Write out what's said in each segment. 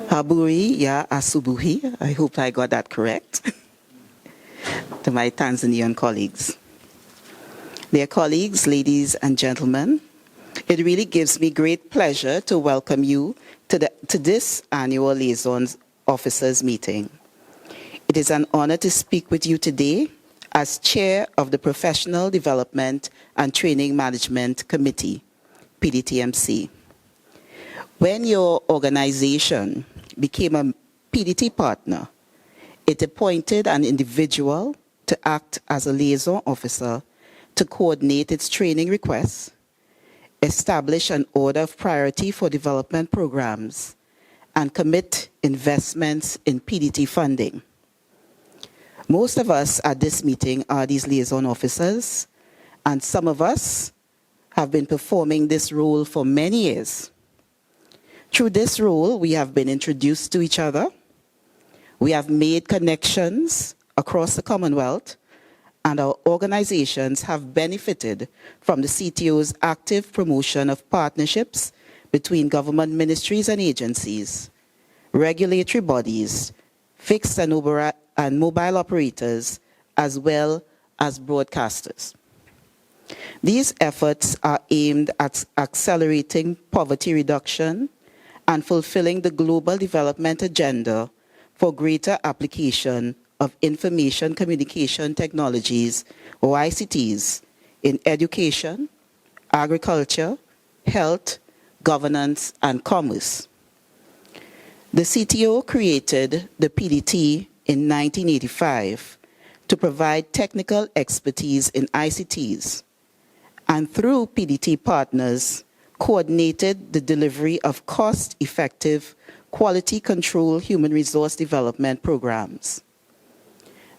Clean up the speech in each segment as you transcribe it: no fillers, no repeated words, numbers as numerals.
Haburi ya asubuhi. I hope I got that correct. To my Tanzanian colleagues. Dear colleagues, ladies and gentlemen, it really gives me great pleasure to welcome you to this annual Liaison Officers meeting. It is an honor to speak with you today as Chair of the Professional Development and Training Management Committee, PDTMC. When your organization became a PDT partner, it appointed an individual to act as a liaison officer to coordinate its training requests, establish an order of priority for development programs, and commit investments in PDT funding. Most of us at this meeting are these liaison officers, and some of us have been performing this role for many years. Through this role, we have been introduced to each other, we have made connections across the Commonwealth, and our organizations have benefited from the CTO's active promotion of partnerships between government ministries and agencies, regulatory bodies, fixed and mobile operators, as well as broadcasters. These efforts are aimed at accelerating poverty reduction and fulfilling the global development agenda for greater application of information communication technologies, or ICTs, in education, agriculture, health, governance, and commerce. The CTO created the PDT in 1985 to provide technical expertise in ICTs, and through PDT partners, coordinated the delivery of cost-effective, quality-control human resource development programs.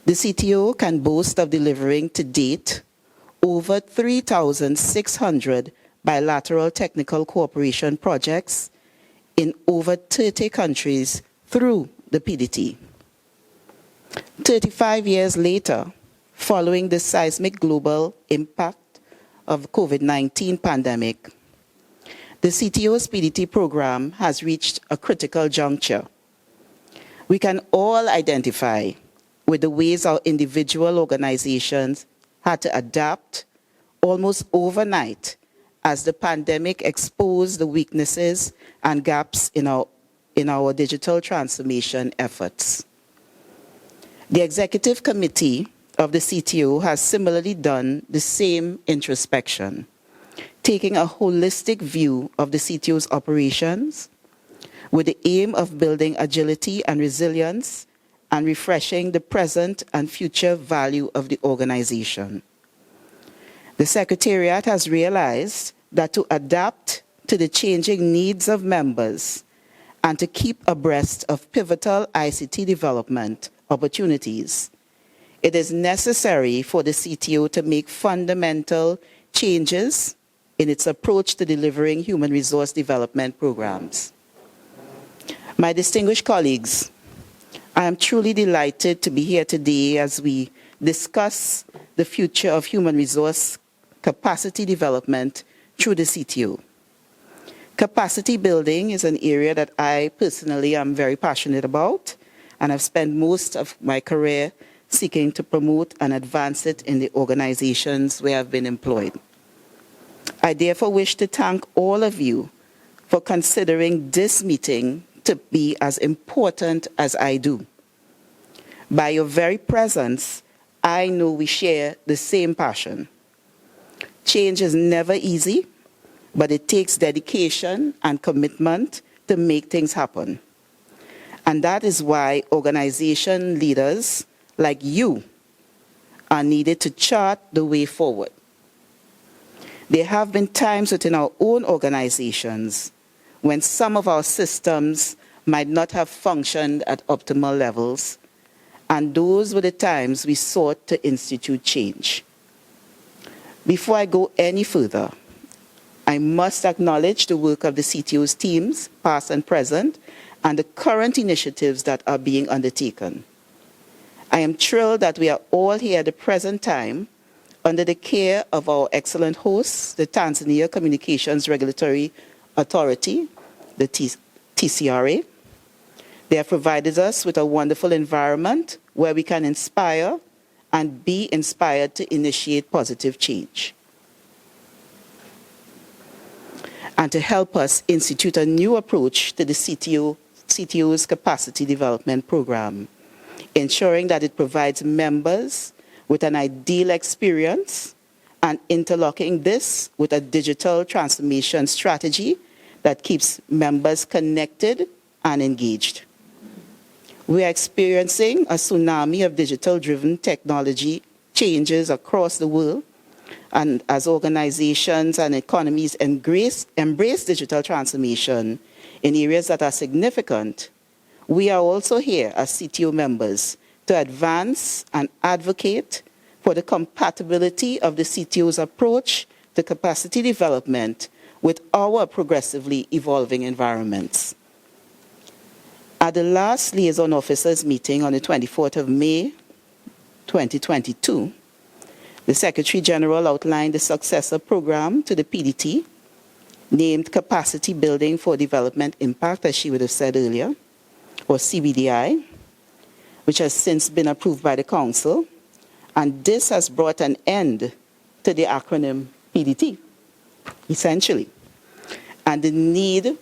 The CTO can boast of delivering to date over 3,600 bilateral technical cooperation projects in over 30 countries through the PDT. 35 years later, following the seismic global impact of the COVID-19 pandemic, the CTO's PDT program has reached a critical juncture. We can all identify with the ways our individual organizations had to adapt almost overnight as the pandemic exposed the weaknesses and gaps in our digital transformation efforts. The executive committee of the CTO has similarly done the same introspection, taking a holistic view of the CTO's operations with the aim of building agility and resilience and refreshing the present and future value of the organization. The Secretariat has realized that to adapt to the changing needs of members and to keep abreast of pivotal ICT development opportunities, it is necessary for the CTO to make fundamental changes in its approach to delivering human resource development programs. My distinguished colleagues, I am truly delighted to be here today as we discuss the future of human resource capacity development through the CTO. Capacity building is an area that I personally am very passionate about, and I've spent most of my career seeking to promote and advance it in the organizations where I've been employed. I therefore wish to thank all of you for considering this meeting to be as important as I do. By your very presence, I know we share the same passion. Change is never easy, but it takes dedication and commitment to make things happen. And that is why organization leaders like you are needed to chart the way forward. There have been times within our own organizations when some of our systems might not have functioned at optimal levels, and those were the times we sought to institute change. Before I go any further, I must acknowledge the work of the CTO's teams, past and present, and the current initiatives that are being undertaken. I am thrilled that we are all here at the present time under the care of our excellent hosts, the Tanzania Communications Regulatory Authority, the TCRA, They have provided us with a wonderful environment where we can inspire and be inspired to initiate positive change, and to help us institute a new approach to the CTO's capacity development program, ensuring that it provides members with an ideal experience and interlocking this with a digital transformation strategy that keeps members connected and engaged. We are experiencing a tsunami of digital-driven technology changes across the world, and as organizations and economies embrace digital transformation in areas that are significant, we are also here as CTO members to advance and advocate for the compatibility of the CTO's approach to capacity development with our progressively evolving environments. At the last Liaison Officers meeting on the 24th of May, 2022, the Secretary General outlined the successor program to the PDT, named Capacity Building for Development Impact, as she would have said earlier, or CBDI, which has since been approved by the Council, and this has brought an end to the acronym PDT, essentially, and the need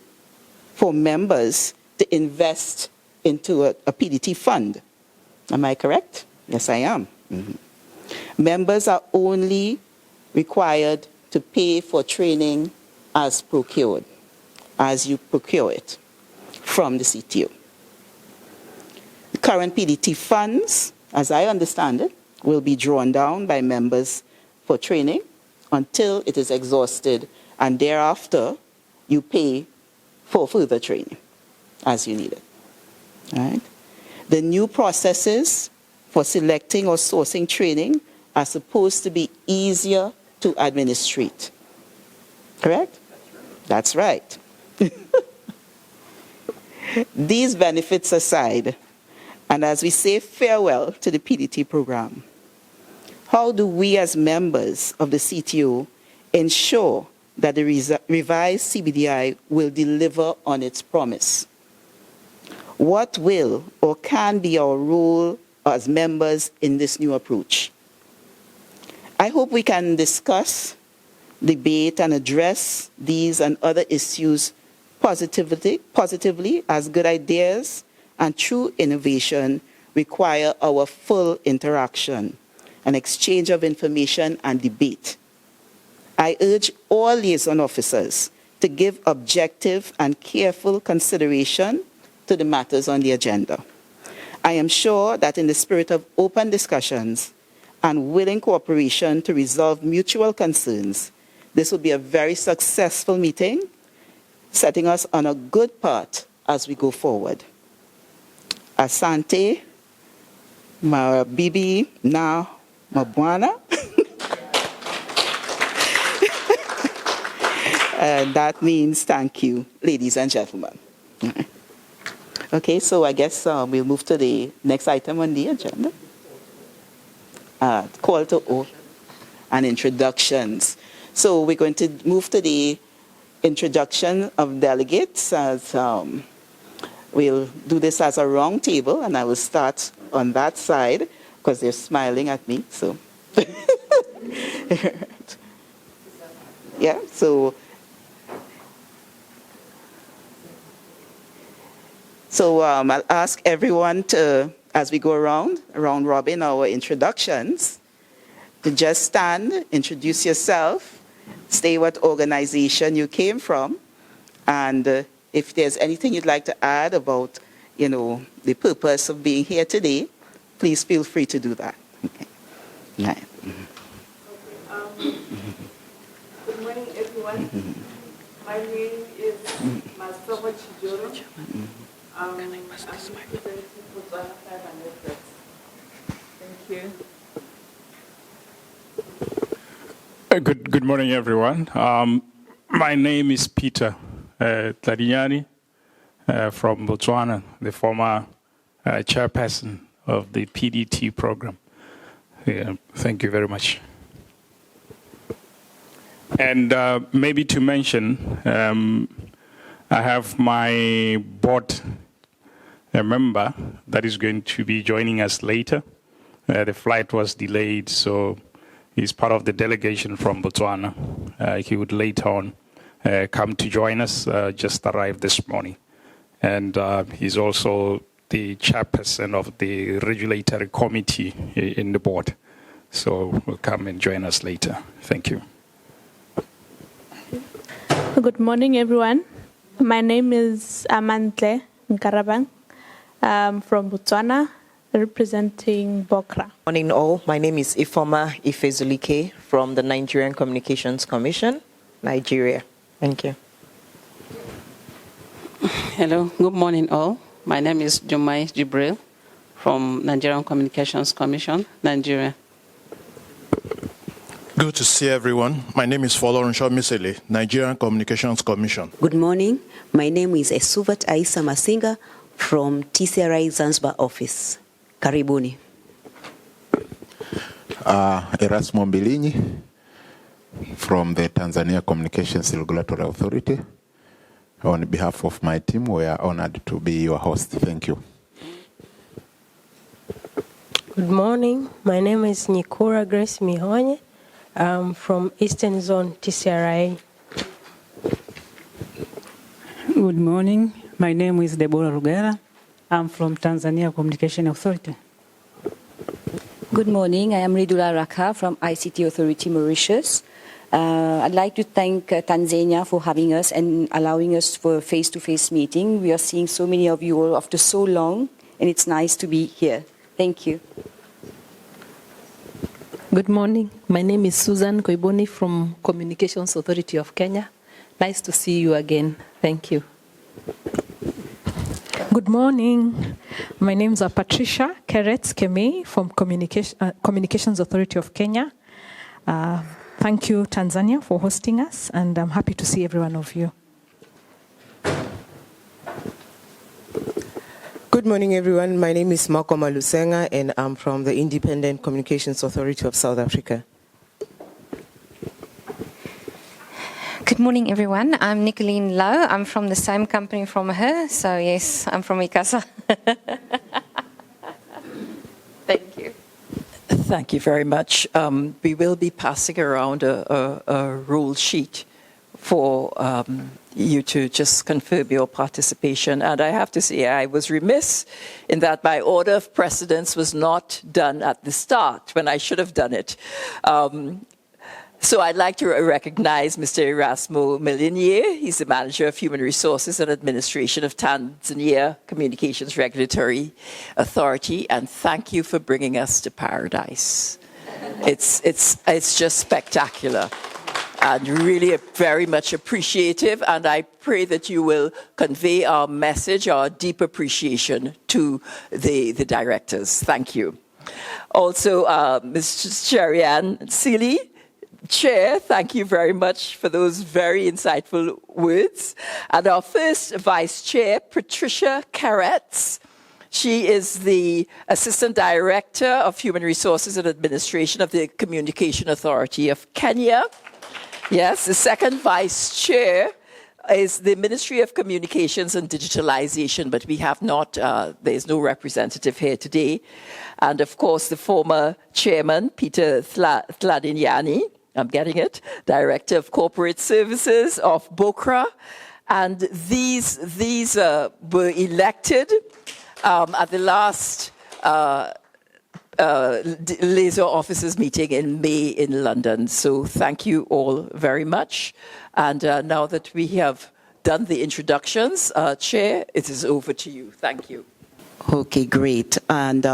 for members to invest into a PDT fund. Am I correct? Yes, I am. Members are only required to pay for training as procured, as you procure it from the CTO. The current PDT funds, as I understand it, will be drawn down by members for training until it is exhausted, and thereafter you pay for further training as you need it. All right? The new processes for selecting or sourcing training are supposed to be easier to administrate. Correct? That's right. These benefits aside, and as we say farewell to the PDT program, how do we as members of the CTO ensure that the revised CBDI will deliver on its promise? What will or can be our role as members in this new approach? I hope we can discuss, debate, and address these and other issues positively as good ideas and true innovation require our full interaction, an exchange of information and debate. I urge all liaison officers to give objective and careful consideration to the matters on the agenda. I am sure that in the spirit of open discussions and willing cooperation to resolve mutual concerns, this will be a very successful meeting, setting us on a good path as we go forward. Asante, Mabibi, na Mabwana. And that means thank you, ladies and gentlemen. Okay, so I guess we'll move to the next item on the agenda. Call to order and introductions. So we're going to move to the introduction of delegates. As we'll do this as a round table, and I will start on that side because they're smiling at me. So, yeah. So I'll ask everyone to, as we go around robin our introductions, to just stand, introduce yourself, say what organization you came from, and if there's anything you'd like to add about, the purpose of being here today, please feel free to do that. Okay. Right. Good morning, everyone. My name is Masova Chijoro. I'm representing Botswana 500 Reps. Thank you. Good morning, everyone. My name is Peter Tladinyani from Botswana, the former chairperson of the PDT program. Yeah, thank you very much. And maybe to mention, I have my board a member that is going to be joining us later. The flight was delayed, so he's part of the delegation from Botswana. He would later on come to join us, just arrived this morning. And he's also the chairperson of the regulatory committee in the board. So will come and join us later. Thank you. Good morning, everyone. My name is Amantle Nkarabang. I'm from Botswana, representing Bokra. Morning all. My name is Ifoma Ifezulike from the Nigerian Communications Commission, Nigeria. Thank you. Hello. Good morning all. My name is Jumai Jibril from Nigerian Communications Commission, Nigeria. Good to see everyone. My name is Folorunsho Misele, Nigerian Communications Commission. Good morning. My name is Esuvat Aisa Masinga from TCRI Zanzibar office. Karibuni. Erasmo Mbilinyi from the Tanzania Communications Regulatory Authority. On behalf of my team, we are honored to be your host. Thank you. Good morning. My name is Nikura Grace Mihonye. I'm from Eastern Zone TCRI. Good morning. My name is Deborah Rugera. I'm from Tanzania Communication Authority. Good morning. I am Ridula Raka from ICT Authority Mauritius. I'd like to thank Tanzania for having us and allowing us for a face-to-face meeting. We are seeing so many of you all after so long, and it's nice to be here. Thank you. Good morning. My name is Susan Koiboni from Communications Authority of Kenya. Nice to see you again. Thank you. Good morning. My name is Patricia Kerets Kemei from Communications Authority of Kenya. Thank you, Tanzania, for hosting us, and I'm happy to see every one of you. Good morning, everyone. My name is Malcolm Alusenga, and I'm from the Independent Communications Authority of South Africa. Good morning, everyone. I'm Nicoline Lau. I'm from the same company from her. So, yes, I'm from ICASA. Thank you. Thank you very much. We will be passing around a rule sheet for you to just confirm your participation. And I have to say, I was remiss in that my order of precedence was not done at the start when I should have done it. So I'd like to recognize Mr. Erasmo Mbilinyi. He's the Manager of Human Resources and Administration of Tanzania Communications Regulatory Authority, and thank you for bringing us to paradise. It's just spectacular and really very much appreciative, and I pray that you will convey our message, our deep appreciation to the directors. Thank you. Also, Ms. Sherianne Seeley, Chair, thank you very much for those very insightful words. And our first Vice Chair, Patricia Carretz. She is the Assistant Director of Human Resources and Administration of the Communication Authority of Kenya. Yes, the second Vice Chair is the Ministry of Communications and Digitalization, but we have not, there's no representative here today. And of course, the former Chairman, Peter Tladinyani, I'm getting it, Director of Corporate Services of Bokra. And these were elected at the last Liaison officers meeting in May in London. So thank you all very much. And now that we have done the introductions, Chair, it is over to you. Thank you. Okay, great. And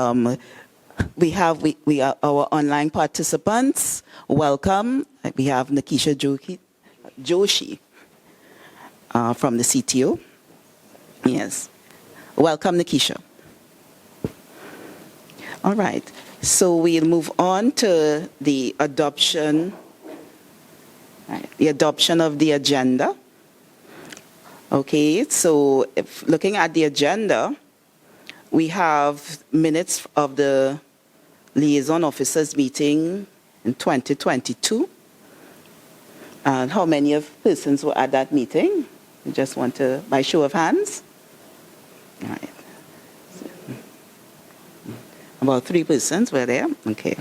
we are our online participants. Welcome. We have Nakisha Joshi from the CTO. Yes. Welcome, Nakisha. All right. So we'll move on to the adoption. The adoption of the agenda. Okay. So looking at the agenda, we have minutes of the Liaison Officers meeting in 2022. And how many of persons were at that meeting? You just want to, by show of hands? All right. About 3 persons were there. Okay.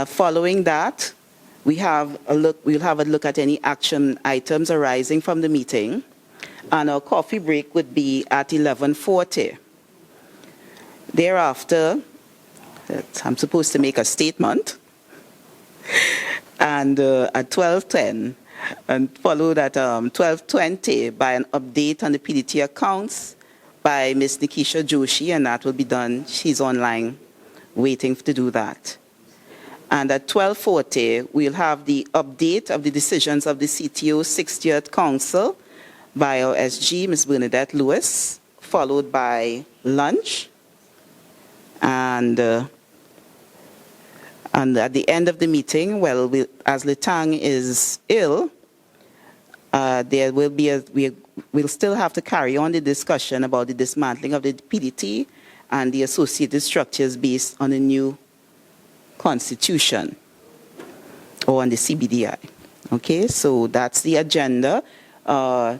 Following that, we'll have a look at any action items arising from the meeting, and our coffee break would be at 11:40. Thereafter, I'm supposed to make a statement, and at 12:10, and followed at 12:20 by an update on the PDT accounts by Ms. Nikisha Joshi, and that will be done. She's online waiting to do that. And at 12:40, we'll have the update of the decisions of the CTO 60th Council by our SG, Ms. Bernadette Lewis, followed by lunch. And at the end of the meeting, well, as Letang is ill, there will be we'll still have to carry on the discussion about the dismantling of the PDT and the associated structures based on a new constitution or on the CBDI. Okay, so that's the agenda. Are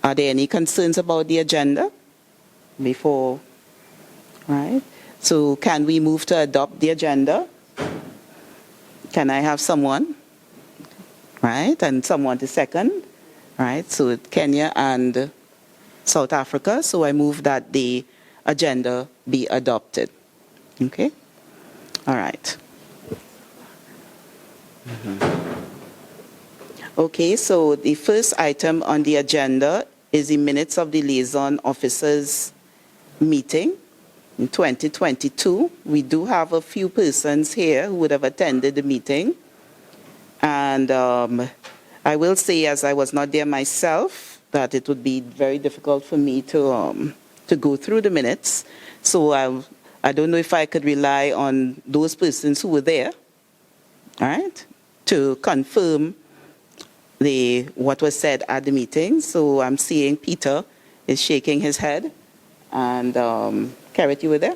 there any concerns about the agenda before? Right. So can we move to adopt the agenda? Can I have someone? Right, and someone to second. Right, so Kenya and South Africa. So I move that the agenda be adopted. Okay. All right. Okay, so the first item on the agenda is the minutes of the liaison officers meeting in 2022. We do have a few persons here who would have attended the meeting. And I will say, as I was not there myself, that it would be very difficult for me to go through the minutes. So I don't know if I could rely on those persons who were there, all right, to confirm what was said at the meeting. So I'm seeing Peter is shaking his head. And Carrot, you were there?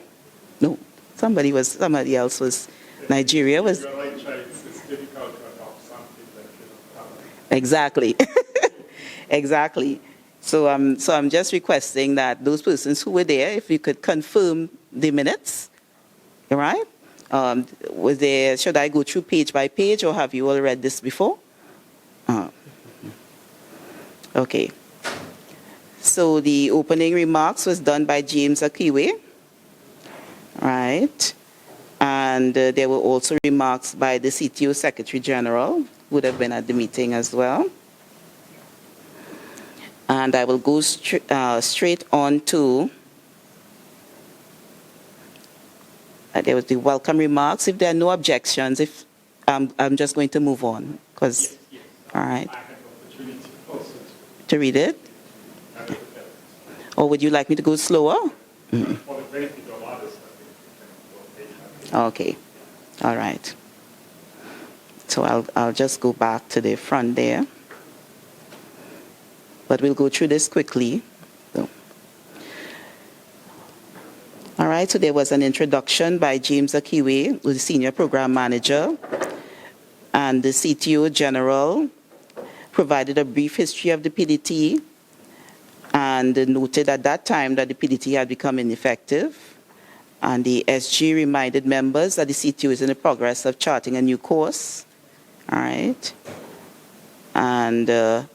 No, somebody else was. Nigeria was. Exactly, exactly. So I'm just requesting that those persons who were there, if you could confirm the minutes, all right? Was there? Should I go through page by page, or have you all read this before? Okay. So the opening remarks was done by James Akiwe, right? And there were also remarks by the CTO Secretary General, who would have been at the meeting as well. And I will go straight on to, there was the welcome remarks. If there are no objections, if I'm just going to move on, because, yes. All right. I have the opportunity also to read it? Or would you like me to go slower? Mm-hmm. For the benefit of others, I think. Okay. All right. So I'll just go back to the front there. But we'll go through this quickly. So. All right, so there was an introduction by James Akiwe, who's the Senior Program Manager, and the CTO General provided a brief history of the PDT and noted at that time that the PDT had become ineffective. And the SG reminded members that the CTO is in the progress of charting a new course. All right. And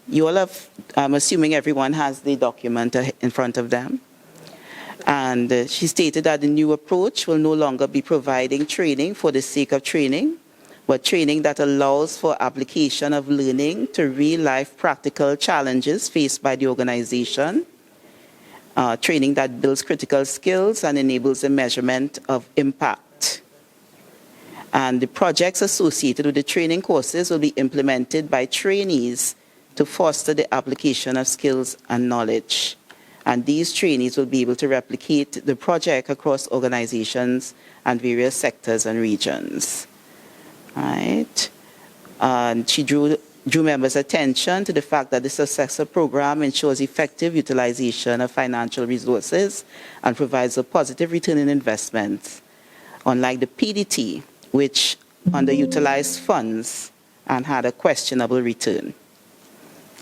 you all have, I'm assuming everyone has the document in front of them. And she stated that the new approach will no longer be providing training for the sake of training, but training that allows for application of learning to real-life practical challenges faced by the organization, training that builds critical skills and enables the measurement of impact. And the projects associated with the training courses will be implemented by trainees to foster the application of skills and knowledge. And these trainees will be able to replicate the project across organizations and various sectors and regions. Right? And she drew members' attention to the fact that the successor program ensures effective utilization of financial resources and provides a positive return on investment, unlike the PDT, which underutilized funds and had a questionable return.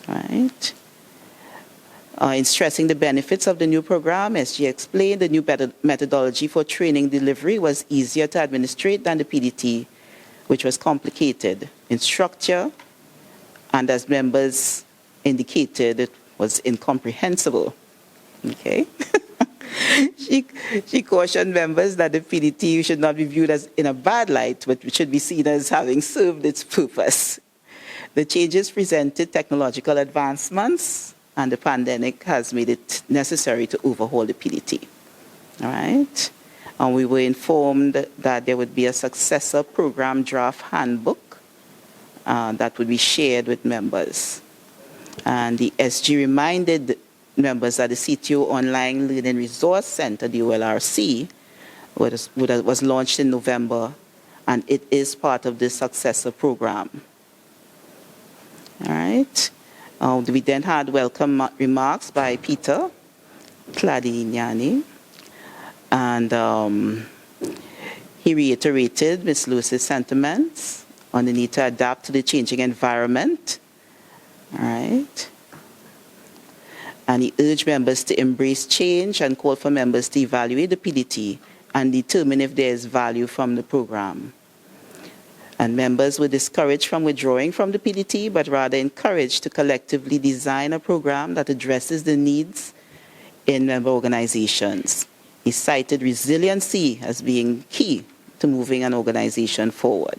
Right? In stressing the benefits of the new program, SG explained the new methodology for training delivery was easier to administrate than the PDT, which was complicated in structure, and as members indicated, it was incomprehensible. Okay. She cautioned members that the PDT should not be viewed as in a bad light, but should be seen as having served its purpose. The changes presented technological advancements, and the pandemic has made it necessary to overhaul the PDT. All right? And we were informed that there would be a successor program draft handbook that would be shared with members. And the SG reminded members that the CTO Online Learning Resource Center, the OLRC, was launched in November, and it is part of the successor program. All right. We then had welcome remarks by Peter Cladignani, and he reiterated Ms. Lewis's sentiments on the need to adapt to the changing environment. All right. And he urged members to embrace change and called for members to evaluate the PDT and determine if there is value from the program. And members were discouraged from withdrawing from the PDT, but rather encouraged to collectively design a program that addresses the needs in member organizations. He cited resiliency as being key to moving an organization forward.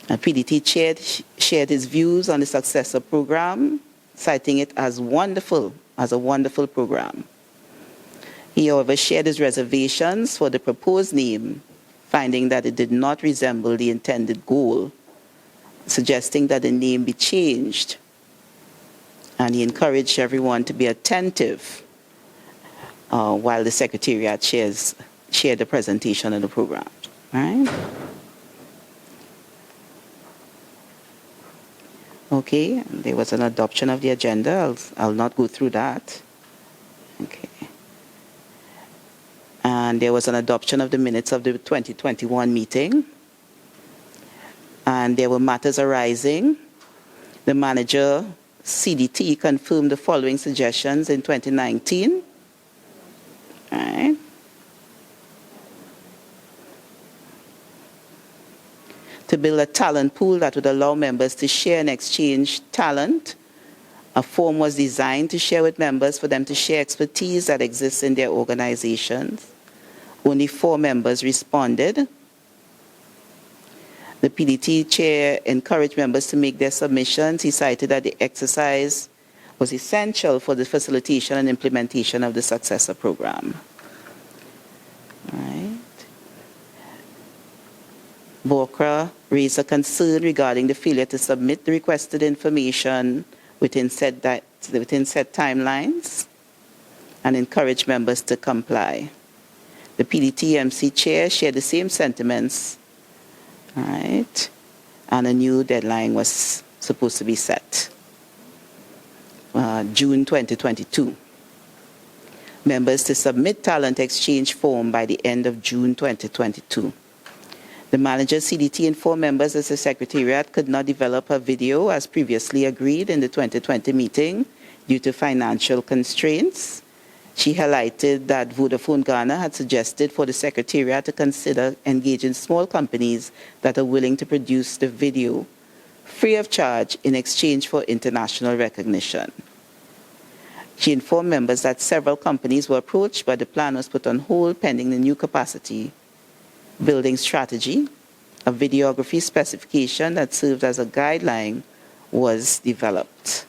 And PDT shared his views on the successor program, citing it as a wonderful program. He, however, shared his reservations for the proposed name, finding that it did not resemble the intended goal, suggesting that the name be changed. And he encouraged everyone to be attentive while the Secretariat shared the presentation of the program. All right? Okay, there was an adoption of the agenda. I'll not go through that. Okay. And there was an adoption of the minutes of the 2021 meeting. And there were matters arising. The manager, CDT, confirmed the following suggestions in 2019. All right. To build a talent pool that would allow members to share and exchange talent. A form was designed to share with members for them to share expertise that exists in their organizations. Only 4 members responded. The PDT chair encouraged members to make their submissions. He cited that the exercise was essential for the facilitation and implementation of the successor program. All right. BOCRA raised a concern regarding the failure to submit the requested information within set timelines and encouraged members to comply. The PDT-MC chair shared the same sentiments, all right, and a new deadline was supposed to be set, June 2022. Members to submit talent exchange form by the end of June 2022. The manager, CDT, informed members that the Secretariat could not develop a video as previously agreed in the 2020 meeting due to financial constraints. She highlighted that Vodafone Ghana had suggested for the Secretariat to consider engaging small companies that are willing to produce the video free of charge in exchange for international recognition. She informed members that several companies were approached, but the plan was put on hold pending the new capacity building strategy. A videography specification that served as a guideline was developed.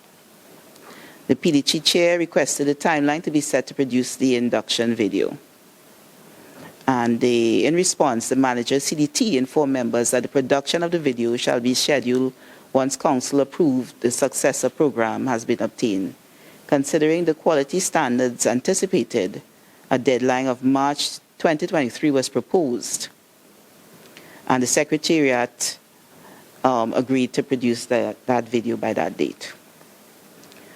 The PDT chair requested a timeline to be set to produce the induction video. And in response, the manager, CDT, informed members that the production of the video shall be scheduled once Council approved the successor program has been obtained. Considering the quality standards anticipated, a deadline of March 2023 was proposed. And the Secretariat agreed to produce that video by that date.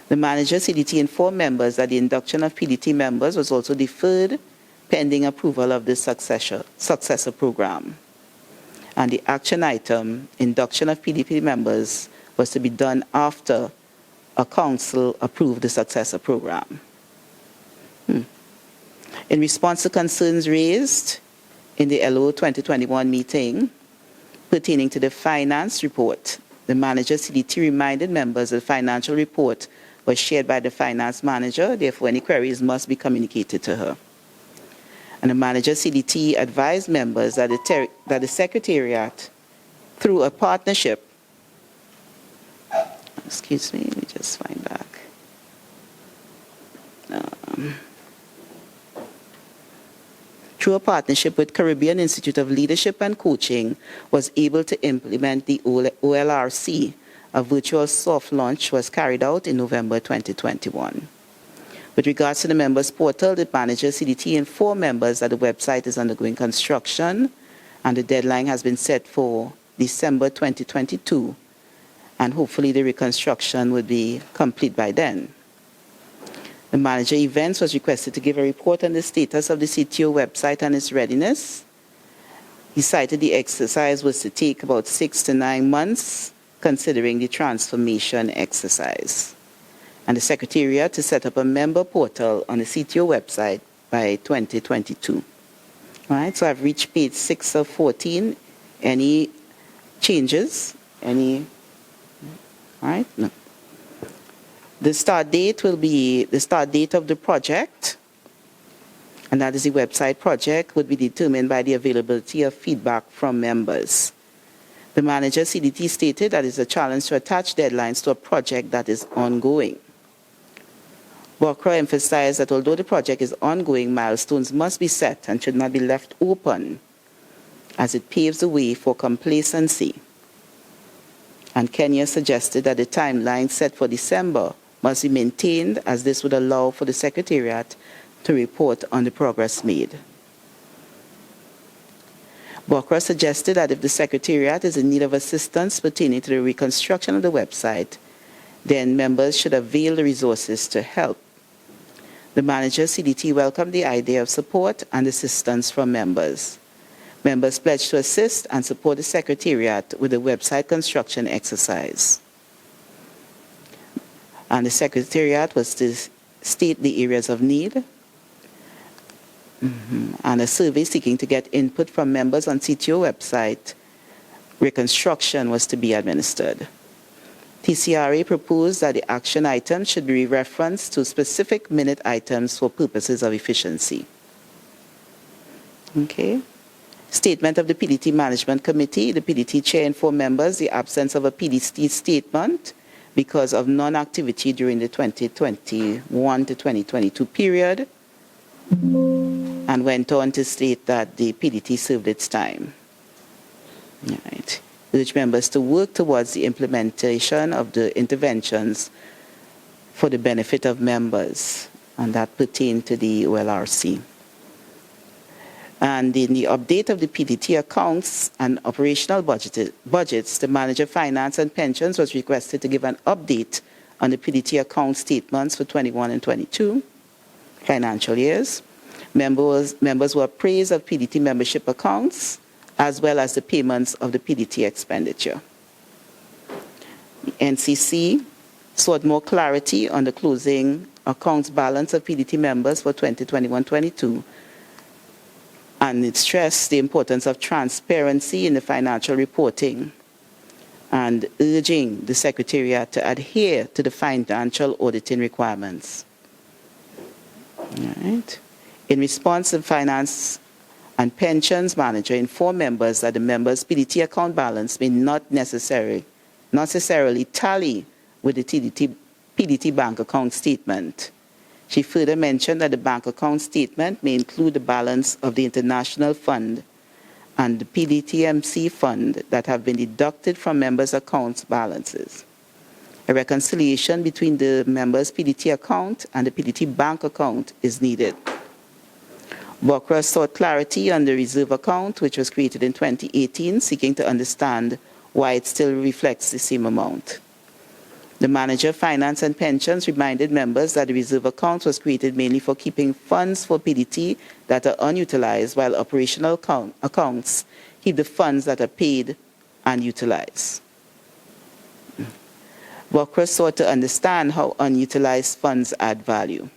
The manager, CDT, informed members that the induction of PDT members was also deferred pending approval of the successor program. And the action item, induction of PDT members, was to be done after a council approved the successor program. In response to concerns raised in the LO 2021 meeting pertaining to the finance report, the manager CDT reminded members that the financial report was shared by the finance manager, therefore any queries must be communicated to her. And the manager CDT advised members that the Secretariat, through a partnership, excuse me, let me just find back. Through a partnership with Caribbean Institute of Leadership and Coaching, was able to implement the OLRC. A virtual soft launch was carried out in November 2021. With regards to the members portal, the manager CDT informed members that the website is undergoing construction and the deadline has been set for December 2022, and hopefully the reconstruction will be complete by then. The manager events was requested to give a report on the status of the CTO website and its readiness. He cited the exercise was to take about 6 to 9 months, considering the transformation exercise. And the Secretariat to set up a member portal on the CTO website by 2022. All right, so I've reached page 6 of 14. Any changes? Any? All right, no. The start date will be the start date of the project, and that is the website project, would be determined by the availability of feedback from members. The manager CDT stated that it's a challenge to attach deadlines to a project that is ongoing. Bokra emphasized that although the project is ongoing, milestones must be set and should not be left open, as it paves the way for complacency. And Kenya suggested that the timeline set for December must be maintained, as this would allow for the Secretariat to report on the progress made. Bokra suggested that if the Secretariat is in need of assistance pertaining to the reconstruction of the website, then members should avail the resources to help. The manager CDT welcomed the idea of support and assistance from members. Members pledged to assist and support the Secretariat with the website construction exercise. And the Secretariat was to state the areas of need, and a survey seeking to get input from members on CTO website. Reconstruction was to be administered. TCRA proposed that the action items should be referenced to specific minute items for purposes of efficiency. Okay. Statement of the PDT Management Committee. The PDT Chair informed members the absence of a PDT statement because of non-activity during the 2021 to 2022 period, and went on to state that the PDT served its time. All right. Urge members to work towards the implementation of the interventions for the benefit of members, and that pertained to the OLRC. And in the update of the PDT accounts and operational budgets, the manager finance and pensions was requested to give an update on the PDT account statements for 21 and 22 financial years. Members were appraised of PDT membership accounts, as well as the payments of the PDT expenditure. The NCC sought more clarity on the closing accounts balance of PDT members for 2021-22, and it stressed the importance of transparency in the financial reporting and urging the Secretariat to adhere to the financial auditing requirements. All right. In response, the Finance and Pensions Manager informed members that the members' PDT account balance may not necessarily tally with the PDT bank account statement. She further mentioned that the bank account statement may include the balance of the International Fund and the PDTMC Fund that have been deducted from members' accounts balances. A reconciliation between the members' PDT account and the PDT bank account is needed. Bokra sought clarity on the reserve account, which was created in 2018, seeking to understand why it still reflects the same amount. The manager, finance and pensions reminded members that the reserve account was created mainly for keeping funds for PDT that are unutilized, while operational accounts keep the funds that are paid and utilized. Workers sought to understand how unutilized funds add value.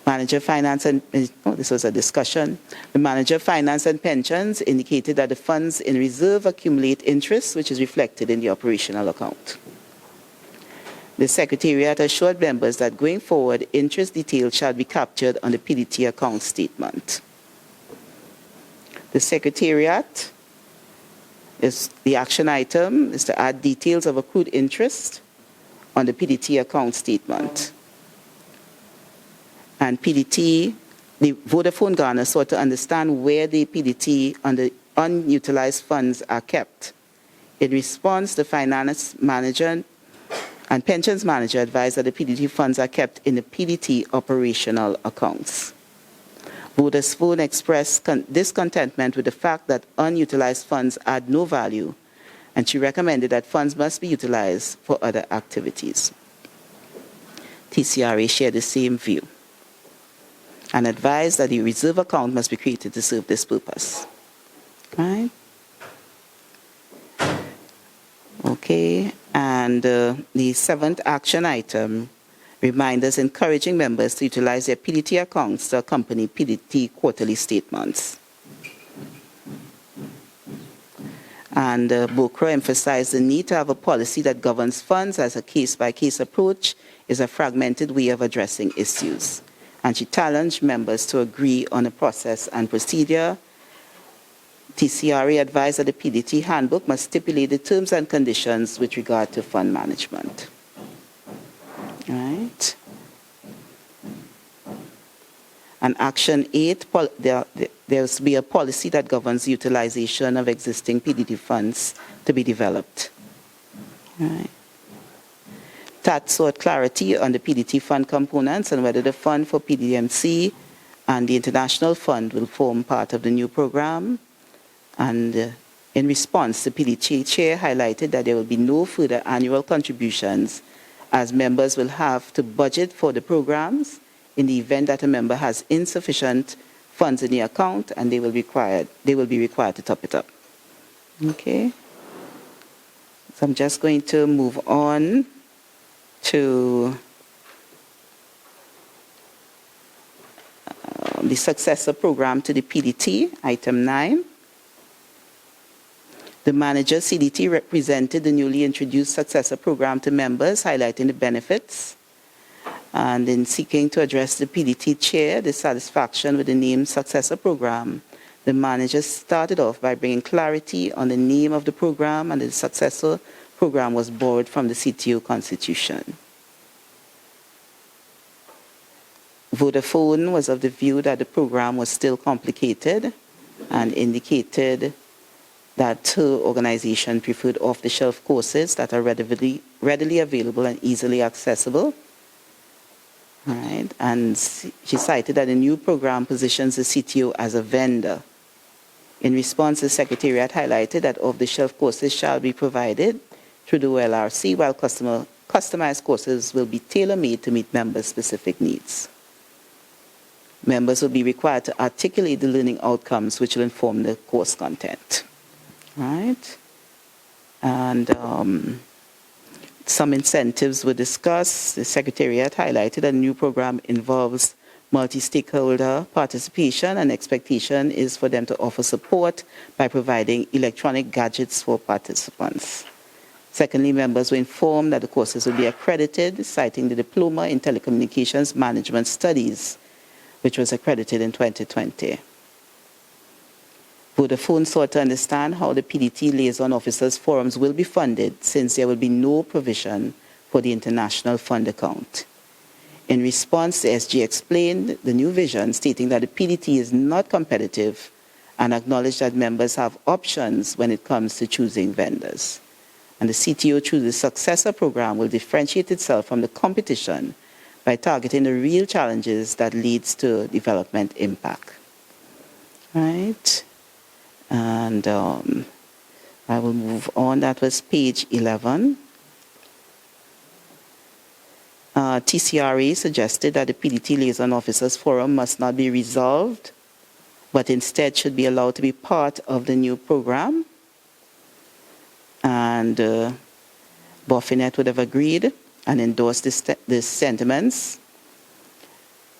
Manager Finance and, this was a discussion. The Manager Finance and Pensions indicated that the funds in reserve accumulate interest, which is reflected in the operational account. The Secretariat assured members that going forward, interest details shall be captured on the PDT account statement. The Secretariat, the action item is to add details of accrued interest on the PDT account statement. And PDT, the Vodafone Ghana sought to understand where the PDT on the unutilized funds are kept. In response, the finance manager and pensions manager advised that the PDT funds are kept in the PDT operational accounts. Vodafone expressed discontentment with the fact that unutilized funds add no value, and she recommended that funds must be utilized for other activities. TCRA shared the same view and advised that the reserve account must be created to serve this purpose. Right? Okay, and the seventh action item, reminders encouraging members to utilize their PDT accounts to accompany PDT quarterly statements. And BOCRA emphasized the need to have a policy that governs funds, as a case-by-case approach is a fragmented way of addressing issues. And she challenged members to agree on a process and procedure. TCRA advised that the PDT handbook must stipulate the terms and conditions with regard to fund management. Right. And Action 8, there will be a policy that governs utilization of existing PDT funds to be developed. Right. TAT sought clarity on the PDT fund components and whether the fund for PDMC and the international fund will form part of the new program. And in response, the PDT chair highlighted that there will be no further annual contributions, as members will have to budget for the programs in the event that a member has insufficient funds in the account, and they will be required to top it up. Okay. So I'm just going to move on to the successor program to the PDT, item 9. The manager, CDT, represented the newly introduced successor program to members, highlighting the benefits. And in seeking to address the PDT chair dissatisfaction with the named successor program, the manager started off by bringing clarity on the name of the program, and the successor program was borrowed from the CTO constitution. Vodafone was of the view that the program was still complicated and indicated that her organization preferred off-the-shelf courses that are readily available and easily accessible. Right. And she cited that the new program positions the CTO as a vendor. In response, the Secretariat highlighted that off-the-shelf courses shall be provided through the OLRC, while customized courses will be tailor-made to meet members' specific needs. Members will be required to articulate the learning outcomes which will inform the course content. Right? And some incentives were discussed. The Secretariat highlighted that a new program involves multi-stakeholder participation, and expectation is for them to offer support by providing electronic gadgets for participants. Secondly, members were informed that the courses will be accredited, citing the Diploma in Telecommunications Management Studies, which was accredited in 2020. Vodafone sought to understand how the PDT Liaison Officers Forums will be funded, since there will be no provision for the international fund account. In response, the SG explained the new vision, stating that the PDT is not competitive and acknowledged that members have options when it comes to choosing vendors. And the CTO, through the successor program, will differentiate itself from the competition by targeting the real challenges that leads to development impact. Right? And I will move on. That was page 11. TCRA suggested that the PDT Liaison Officers Forum must not be resolved, but instead should be allowed to be part of the new program. And Bofinet would have agreed and endorsed these sentiments,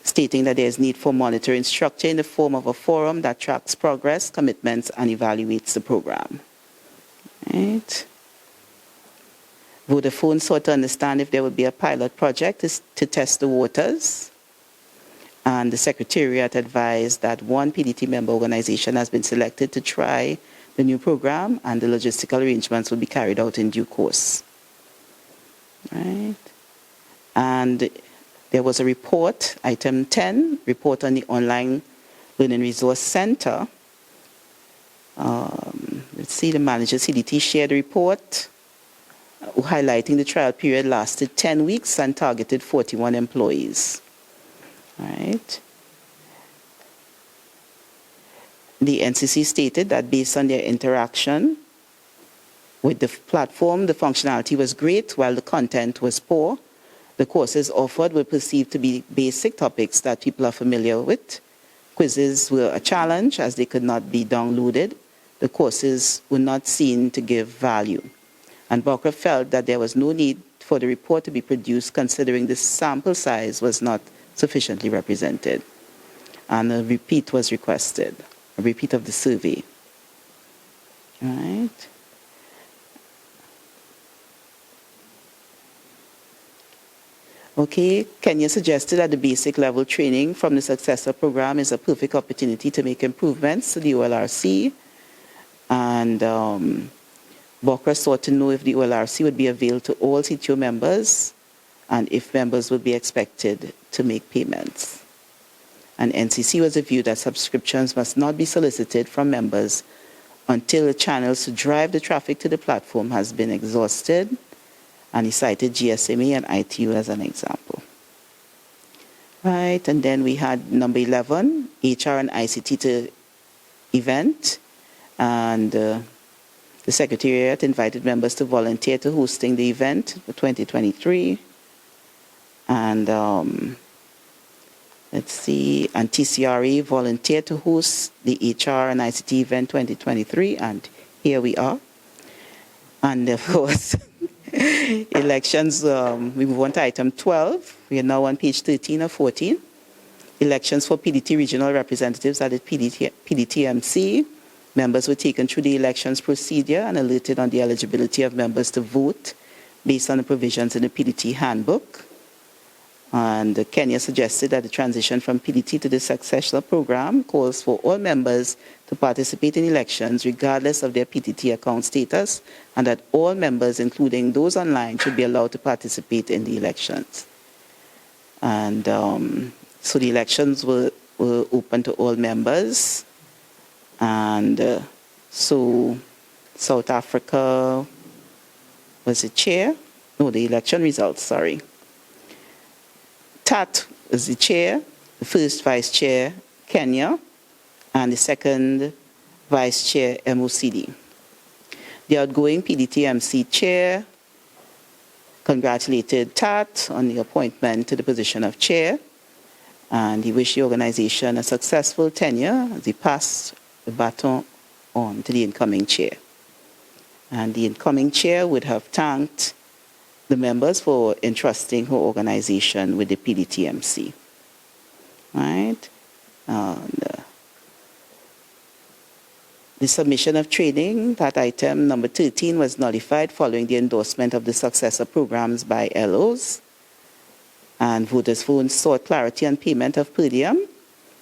stating that there is need for monitoring structure in the form of a forum that tracks progress, commitments, and evaluates the program. Right. Vodafone sought to understand if there would be a pilot project to test the waters. And the Secretariat advised that one PDT member organization has been selected to try the new program, and the logistical arrangements will be carried out in due course. Right. And there was a report, item 10, report on the Online Learning Resource Center. Let's see, the manager, CDT, shared a report highlighting the trial period lasted 10 weeks and targeted 41 employees. Right. The NCC stated that based on their interaction with the platform, the functionality was great while the content was poor. The courses offered were perceived to be basic topics that people are familiar with. Quizzes were a challenge as they could not be downloaded. The courses were not seen to give value. And BOCRA felt that there was no need for the report to be produced considering the sample size was not sufficiently represented. And a repeat was requested, a repeat of the survey. All right. Okay, Kenya suggested that the basic level training from the successor program is a perfect opportunity to make improvements to the OLRC. And BOCRA sought to know if the OLRC would be available to all CTO members and if members would be expected to make payments. And NCC was of view that subscriptions must not be solicited from members until the channels to drive the traffic to the platform has been exhausted. And he cited GSMA and ITU as an example. Right, and then we had number 11, HR and ICT to event. And the Secretariat invited members to volunteer to hosting the event for 2023. And let's see, and TCRA volunteered to host the HR and ICT event 2023, and here we are. And of course, elections, we move on to item 12. We are now on page 13 or 14. Elections for PDT regional representatives at the PDTMC. Members were taken through the elections procedure and alerted on the eligibility of members to vote based on the provisions in the PDT handbook. And Kenya suggested that the transition from PDT to the successor program calls for all members to participate in elections regardless of their PDT account status, and that all members, including those online, should be allowed to participate in the elections. And so the elections were open to all members. And so South Africa was the chair. No, the election results, sorry. TAT was the chair, the first vice chair, Kenya, and the second vice chair, MOCD. The outgoing PDTMC chair congratulated TAT on the appointment to the position of chair, and he wished the organization a successful tenure as he passed the baton on to the incoming chair. And the incoming chair would have thanked the members for entrusting her organization with the PDTMC. Right? And, the submission of training, that item number 13, was nullified following the endorsement of the successor programs by LOs. And Vodafone sought clarity on payment of per diem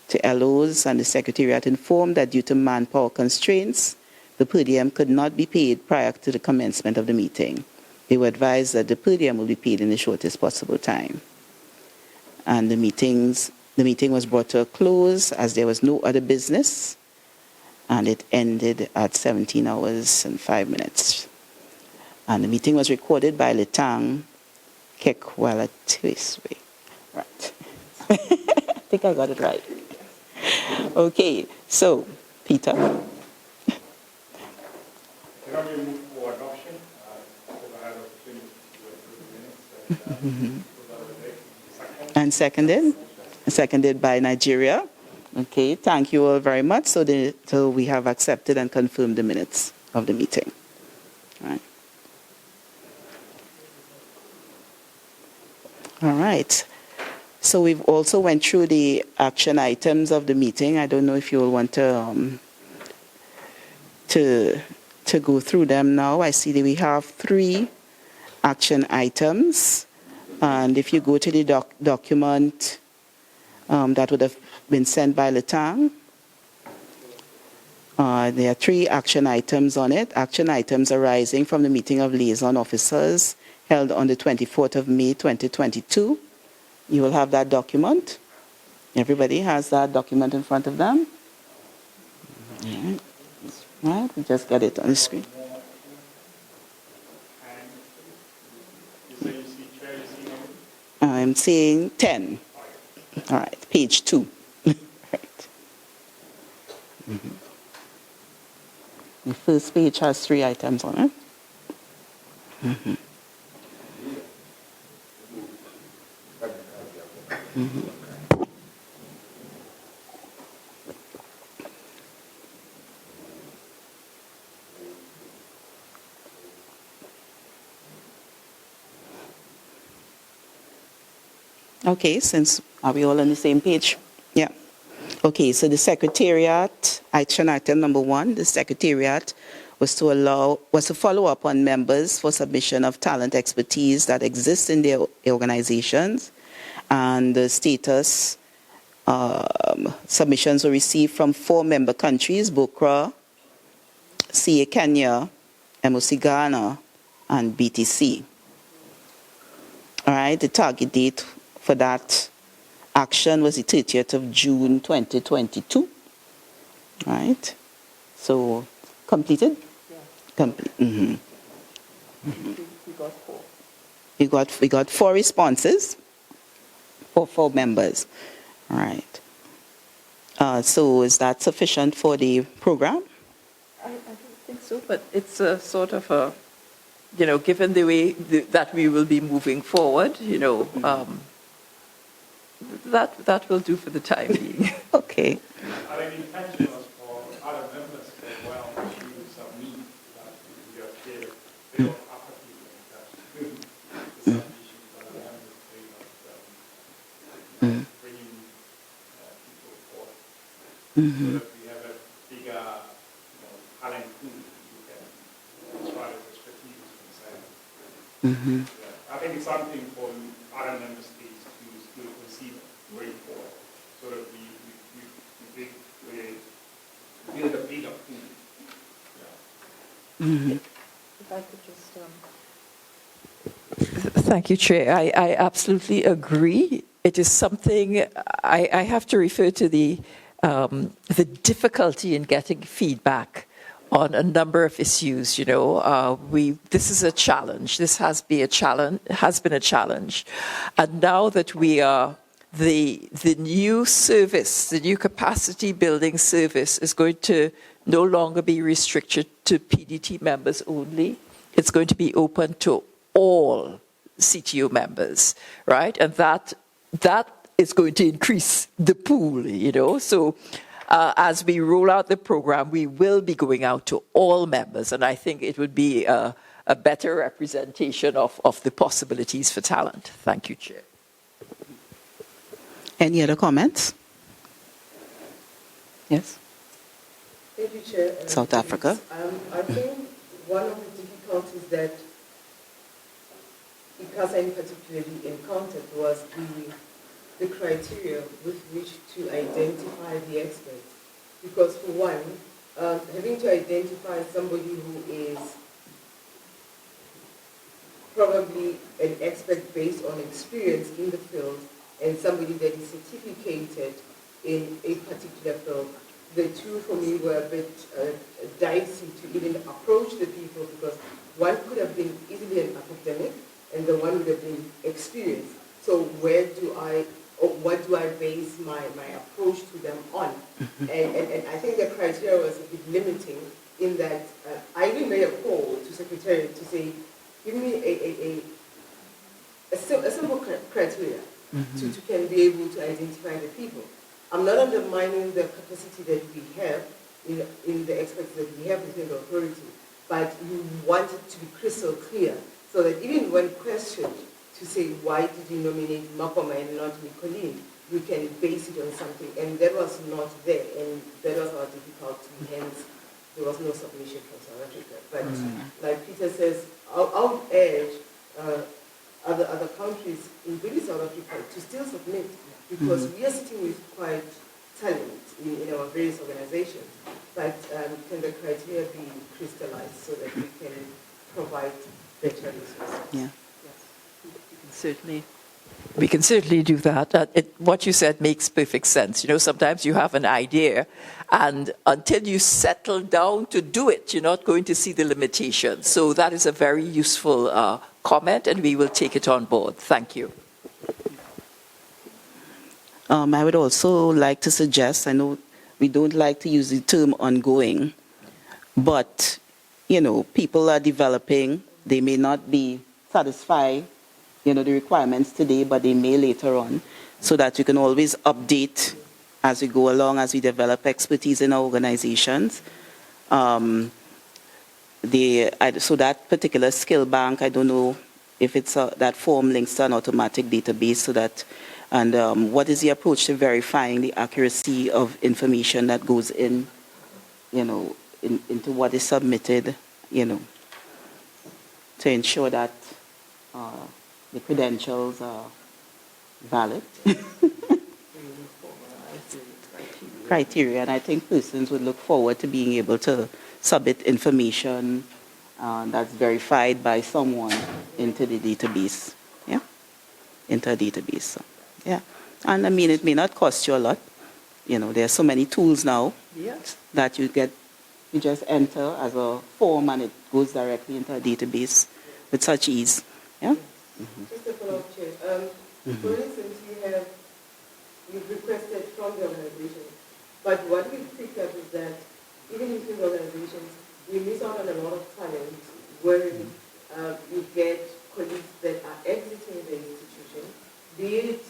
to LOs, and the Secretariat informed that due to manpower constraints, the per diem could not be paid prior to the commencement of the meeting. They were advised that the per diem will be paid in the shortest possible time. And the meeting was brought to a close as there was no other business, and it ended at 17 hours and 5 minutes. And the meeting was recorded by Letang Kekwalatiswe. Right. I think I got it right. Okay, so, Peter. And seconded by Nigeria. Okay, thank you all very much. So we have accepted and confirmed the minutes of the meeting. All right. All right. So we've also went through the action items of the meeting. I don't know if you will want to go through them now. I see that we have 3 action items. And if you go to the document that would have been sent by Latang, there are 3 action items on it. Action items arising from the meeting of liaison officers held on the 24th of May, 2022. You will have that document. Everybody has that document in front of them. All right, we just get it on the screen. I'm saying 10. All right, page 2. Right. The first page has 3 items on it. Okay, since are we all on the same page? Yeah. Okay, so the Secretariat, action item number 1, the Secretariat was to follow up on members for submission of talent expertise that exists in their organizations, and the status submissions were received from 4 member countries: BOCRA, CA Kenya, MOC Ghana, and BTC. All right, the target date for that action was the 30th of June 2022. All right, so completed? Yeah. Complete. We got 4. We got 4 responses for 4 members. All right. So is that sufficient for the program? I don't think so, but it's a sort of a, given the way that we will be moving forward, that will do for the time being. Okay. Are there intentions for other members as well to submit that we are here? They don't have to be in touch with the submissions that other members bringing people forward, so that we have a bigger talent pool as far as expertise is concerned. I think it's something for other member states to still consider going forward, so that we build a bigger pool. If I could just... Thank you, Chair. I absolutely agree. It is something I have to refer to the difficulty in getting feedback on a number of issues. This is a challenge. This has been a challenge, and now that we are the new service, the new capacity building service, is going to no longer be restricted to PDT members only. It's going to be open to all CTO members, right? And that is going to increase the pool, So as we roll out the program, we will be going out to all members, and I think it would be a better representation of the possibilities for talent. Thank you, Chair. Any other comments? Yes. Thank you, Chair. South Africa. I think one of the difficulties that ICASA in particularly encountered was the criteria with which to identify the experts. Because for one, having to identify somebody who is probably an expert based on experience in the field and somebody that is certificated in a particular field, the two for me were a bit dicey to even approach the people, because one could have been easily an academic and the one would have been experienced. So what do I base my approach to them on? And I think the criteria was a bit limiting in that I even made a call to Secretariat to say, give me a simple criteria to can be able to identify the people. I'm not undermining the capacity that we have in the experts that we have within the authority, but we want it to be crystal clear so that even when questioned, to say, why did you nominate Makoma and not Nicolene? We can base it on something, and that was not there, and that was our difficulty, hence there was no submission from South Africa. But like Peter says, I would urge other countries, including South Africa, to still submit, because we are sitting with quite talent in our various organizations, but can the criteria be crystallized so that we can provide better resources? Yeah. We can certainly do that. What you said makes perfect sense. You know, sometimes you have an idea, and until you settle down to do it, you're not going to see the limitations. So that is a very useful comment, and we will take it on board. Thank you. I would also like to suggest, I know we don't like to use the term ongoing, but, you know, people are developing. They may not be satisfied, you know, the requirements today, but they may later on, so that you can always update as we go along, as we develop expertise in our organizations. So that particular skill bank, I don't know if it's that form links to an automatic database, so that, and what is the approach to verifying the accuracy of information that goes in, you know, into what is submitted, you know, to ensure that the credentials are valid. Criteria, and I think persons would look forward to being able to submit information that's verified by someone into the database, yeah, into a database. So, yeah, and I mean, it may not cost you a lot. You know, there are so many tools now that you just enter as a form, and it goes directly into a database with such ease. Yeah. Just a follow-up, Chair. For instance, you've requested from the organization, but what we've picked up is that even within the organizations, we miss out on a lot of talent where you get colleagues that are exiting the institution, be it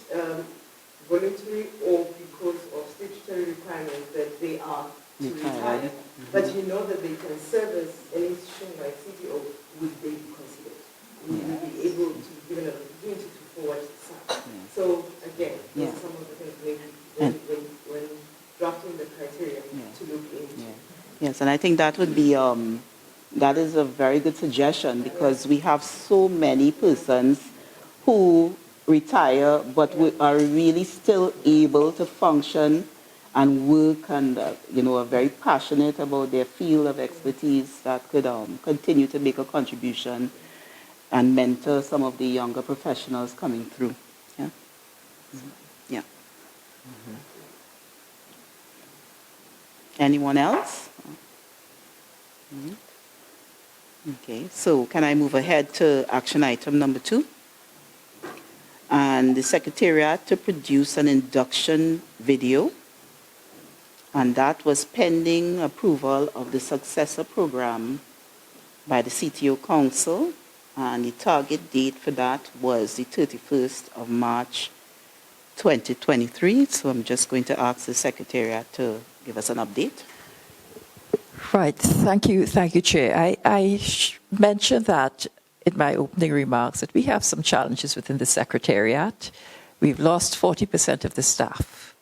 voluntary or because of statutory requirements that they are to retire, but you know that they can service an institution like CTO, would they be considered? Will you be able to give an opportunity to forward some? So again, those are some of the things maybe when drafting the criteria to look into. Yes, and I think that would be that is a very good suggestion, because we have so many persons who retire but are really still able to function and work, and you know, are very passionate about their field of expertise, that could continue to make a contribution and mentor some of the younger professionals coming through. Yeah. Yeah. Anyone else? Okay, so can I move ahead to action item number 2? And the Secretariat to produce an induction video, and that was pending approval of the successor program by the CTO Council, and the target date for that was the 31st of March 2023. So I'm just going to ask the Secretariat to give us an update. Right. Thank you, Chair. I mentioned that in my opening remarks that we have some challenges within the Secretariat. We've lost 40% of the staff.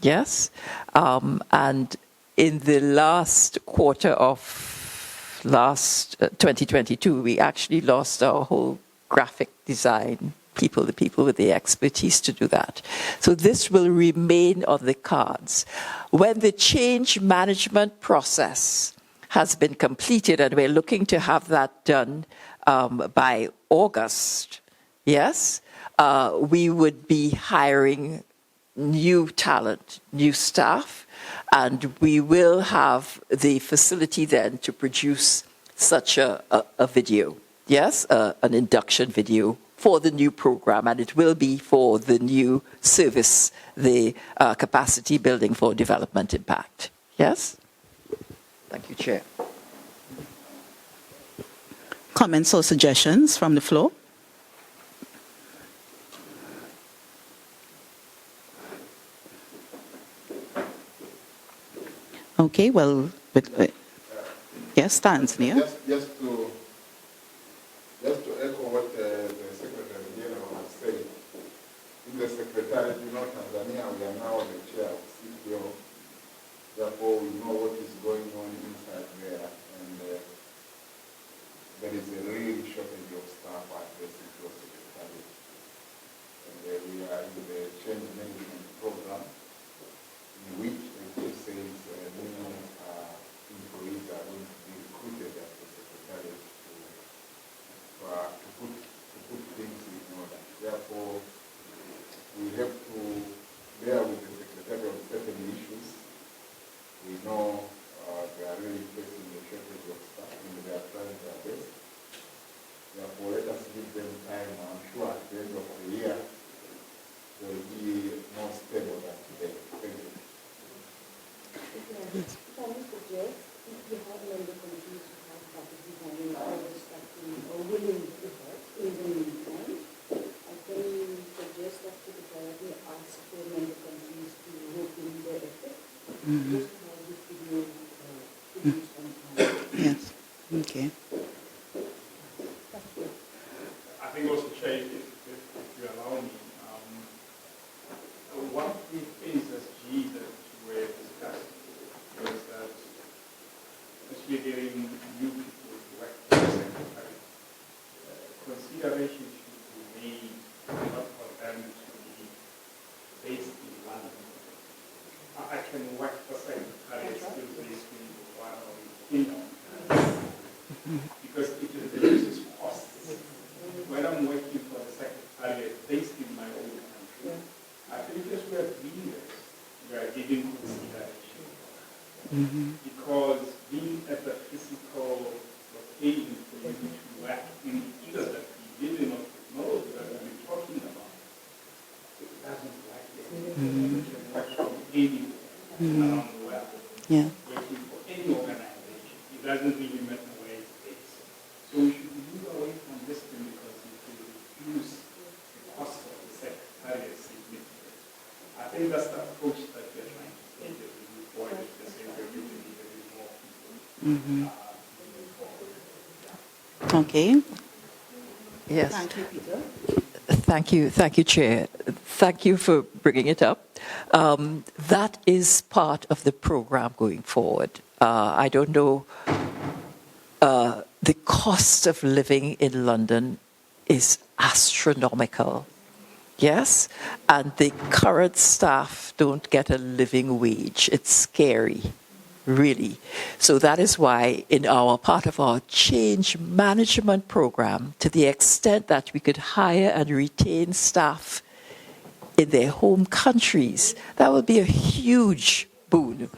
Yes? And in the last quarter of 2022, we actually lost our whole graphic design people, the people with the expertise to do that. So this will remain on the cards. When the change management process has been completed, and we're looking to have that done by August, yes, we would be hiring new talent, new staff, and we will have the facility then to produce such a video, yes, an induction video for the new program, and it will be for the new service, the capacity building for development impact. Yes? Thank you, Chair. Comments or suggestions from the floor? Okay, well, yes, Tanzania. Just to echo what the Secretary Secretariat, you know, Tanzania, we are now the chair of CPO. Therefore, we know what is going on inside there, and there is a real shortage of staff at the CPO Secretariat. And we are in the change management program, in which it says new employees are going to be recruited at the Secretariat to put things in order. Therefore, we have to bear with the Secretary of certain issues. We know they are really facing a shortage of staff and they are trying their best. Therefore, let us give them time. I'm sure at the end of the year, they will be more stable than today. Thank you. If I may suggest, if you have member committees who have participated in all the stuff or willing to help in the meantime, I can suggest that the Secretariat ask for member countries to work in their effort, just to have this video produced on time. Yes. Okay. I think also, Chair, if you allow me, one of the things as G that were discussed was that especially getting new people to work for the Secretary, consideration should be made not for them to be based in London. I can work for Secretary still based in one or in because it reduces costs. When I'm working for the Secretary based in my own country, I think as we are doing this, we are giving consideration. Because being at the physical location for you to work in either that we live in or technology that we're talking about, it doesn't work. You can work from anywhere around the world, working for any organization. It doesn't really matter where it's based. So we should move away from this thing because it will reduce the cost of the Secretariat significantly. I think that's the approach that we're trying to take as we move forward with the Secretary to need a bit more people. Okay. Yes. Thank you, Peter. Thank you, Chair. Thank you for bringing it up. That is part of the program going forward. I don't know, the cost of living in London is astronomical. Yes? And the current staff don't get a living wage. It's scary, really. So that is why in our part of our change management program, to the extent that we could hire and retain staff in their home countries, that would be a huge boon.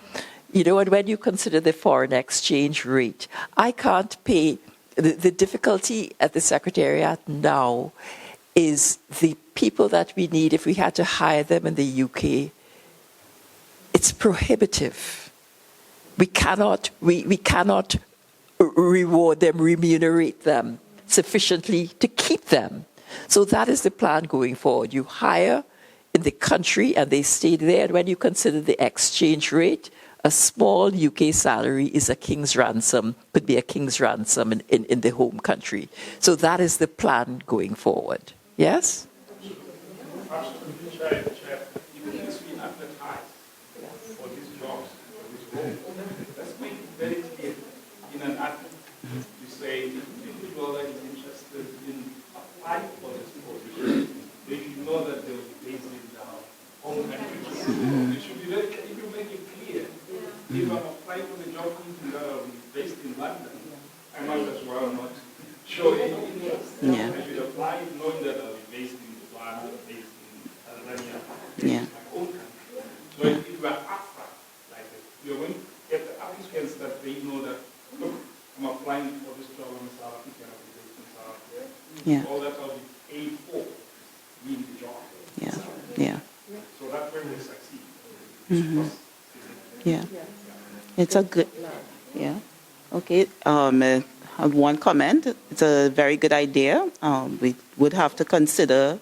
You know, and when you consider the foreign exchange rate, I can't pay. The difficulty at the Secretariat now is the people that we need. If we had to hire them in the UK, it's prohibitive. We cannot reward them, remunerate them sufficiently to keep them. So that is the plan going forward. You hire in the country and they stay there. And when you consider the exchange rate, a small UK salary is a king's ransom, could be a king's ransom in the home country. So that is the plan going forward. Yes? Absolutely, Chair. It needs to be advertised for these jobs, for this role. Let's make it very clear in an advert. You say the individual that is interested in applying for this position, they should know that they will be based in their home country. It should be very clear. If you make it clear, if I'm applying for the job that will be based in London, I might as well not show any interest. I should apply knowing that I'll be based in Ghana, based in Tanzania, based in my own country. So if you are after, like you're going to get the applicants that they know that, look, I'm applying for this job in South Africa, I'll be based in South Africa. All that I'll be paid for, being the job. So that way they succeed. It's a good, Okay. One comment. It's a very good idea. We would have to consider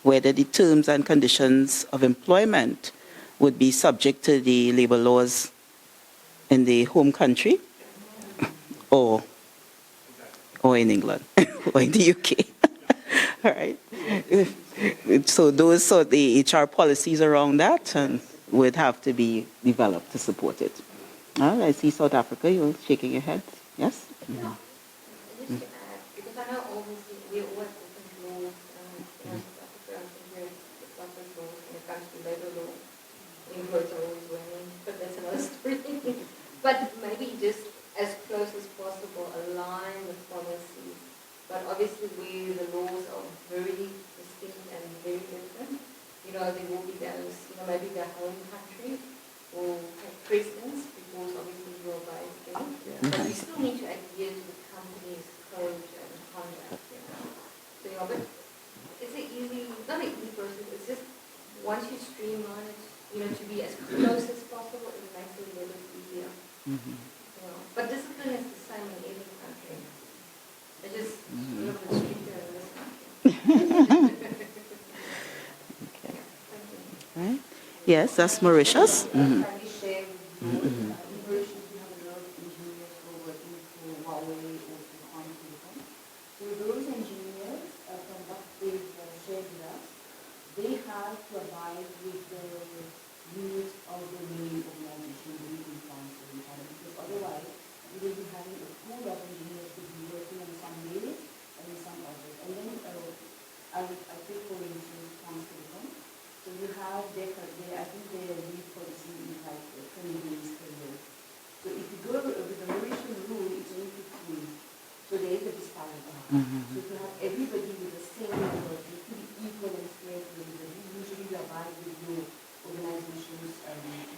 whether the terms and conditions of employment would be subject to the labor laws in the home country or in England or in the UK. All right. So those sort the HR policies around that and would have to be developed to support it. I see South Africa, you're shaking your head. Yes? Yeah. Just to add, because I know obviously we all have different laws, South Africa, I think we're different laws when it comes to labor law. Inputs are always winning, but that's another story. But maybe just as close as possible align the policies. But obviously where the laws are very distinct and very different, there will be those, maybe their home country will take precedence because obviously you are based there. But you still need to adhere to the company's code and conduct, So, but it's not an easy process, it's just once you streamline it, to be as close as possible, it makes it a little bit easier. But discipline is the same in every country. It's just a little bit stricter in this country. Okay. Right. Yes, that's Mauritius. Those engineers, from what they've shared with us, they have to abide with the rules of the main organization, the leading council, because otherwise we will be having a pool of engineers to be working on some days and in some others. And then I take for instance council. So you have I think their leave policy is like 20 days per year. So if you go with the Mauritian rule, it's only 15. So there is a disparity. So to have everybody with the same number, it could be equal and fair to everybody. Usually we abide with your organizations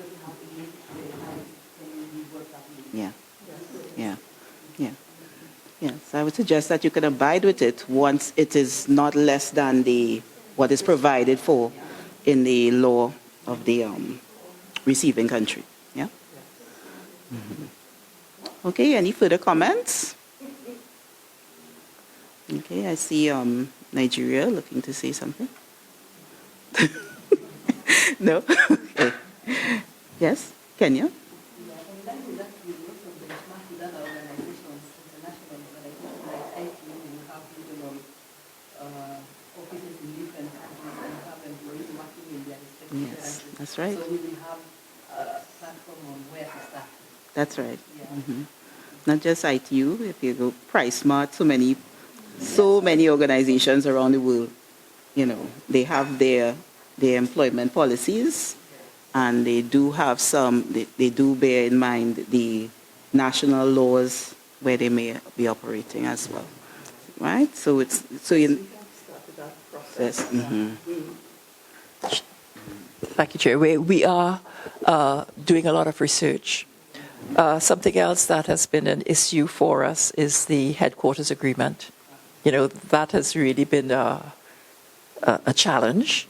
looking out against the time when we work that way. Yes, I would suggest that you can abide with it once it is not less than what is provided for in the law of the receiving country. Yeah. Okay. Any further comments? Okay, I see Nigeria looking to say something. No? Okay. Yes, Kenya? Yes, that's right. So we will have a platform on where to start. That's right. Not just ITU, if you go PriceSmart, so many organizations around the world, they have their employment policies, and they do have they do bear in mind the national laws where they may be operating as well, right? So yes. Thank you, Chair. We are doing a lot of research. Something else that has been an issue for us is the headquarters agreement. That has really been a challenge.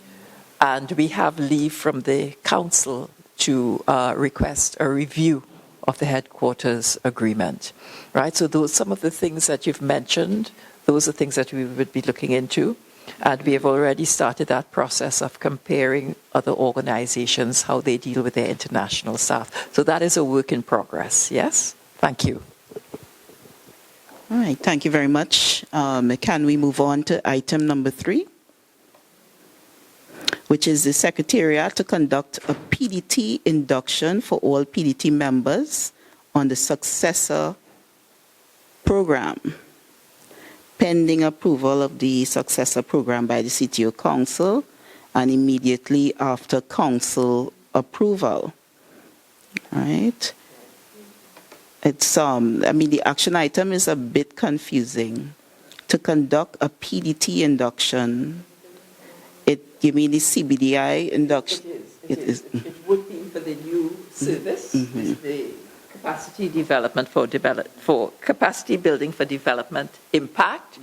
And we have leave from the council to request a review of the headquarters agreement, right? So some of the things that you've mentioned, those are things that we would be looking into. And we have already started that process of comparing other organizations, how they deal with their international staff. So that is a work in progress, yes? Thank you. All right, thank you very much. Can we move on to item number 3, which is the Secretariat to conduct a PDT induction for all PDT members on the successor program, pending approval of the successor program by the CTO Council and immediately after Council approval. All right. It's the action item is a bit confusing. To conduct a PDT induction, you mean the CBDI induction? It is. It would be for the new service, the capacity development for capacity building for development impact.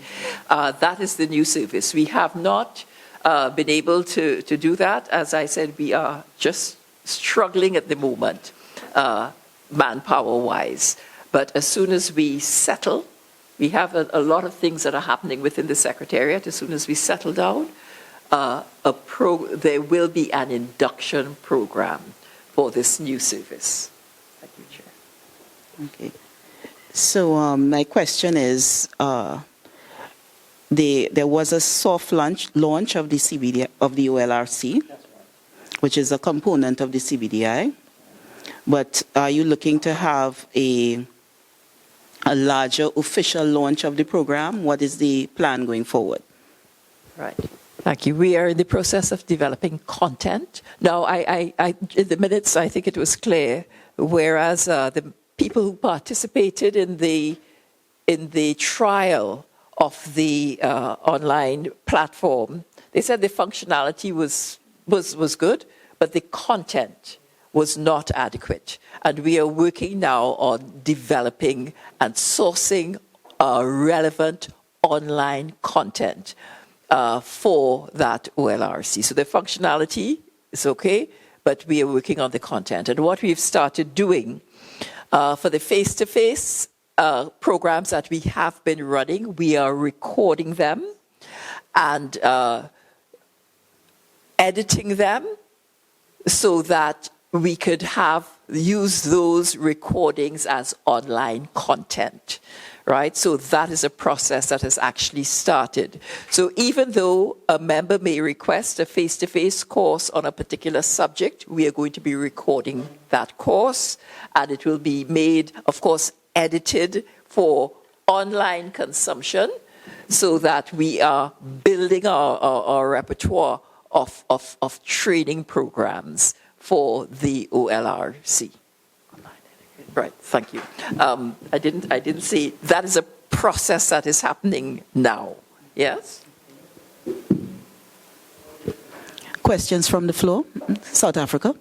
That is the new service. We have not been able to do that. As I said, we are just struggling at the moment, manpower-wise. But as soon as we settle, we have a lot of things that are happening within the Secretariat. As soon as we settle down, there will be an induction program for this new service. Thank you, Chair. Okay. So my question is, there was a soft launch of the CBD of the OLRC, which is a component of the CBDI. But are you looking to have a larger official launch of the program? What is the plan going forward? Right. Thank you. We are in the process of developing content. Now, in the minutes, I think it was clear, whereas the people who participated in the trial of the online platform, they said the functionality was good, but the content was not adequate. And we are working now on developing and sourcing relevant online content for that OLRC. So the functionality is okay, but we are working on the content. And what we've started doing for the face-to-face programs that we have been running, we are recording them and editing them so that we could use those recordings as online content, right? So that is a process that has actually started. So even though a member may request a face-to-face course on a particular subject, we are going to be recording that course, and it will be made, of course, edited for online consumption so that we are building our repertoire of training programs for the OLRC. Right, thank you. I didn't see, that is a process that is happening now. Yes? Questions from the floor? South Africa?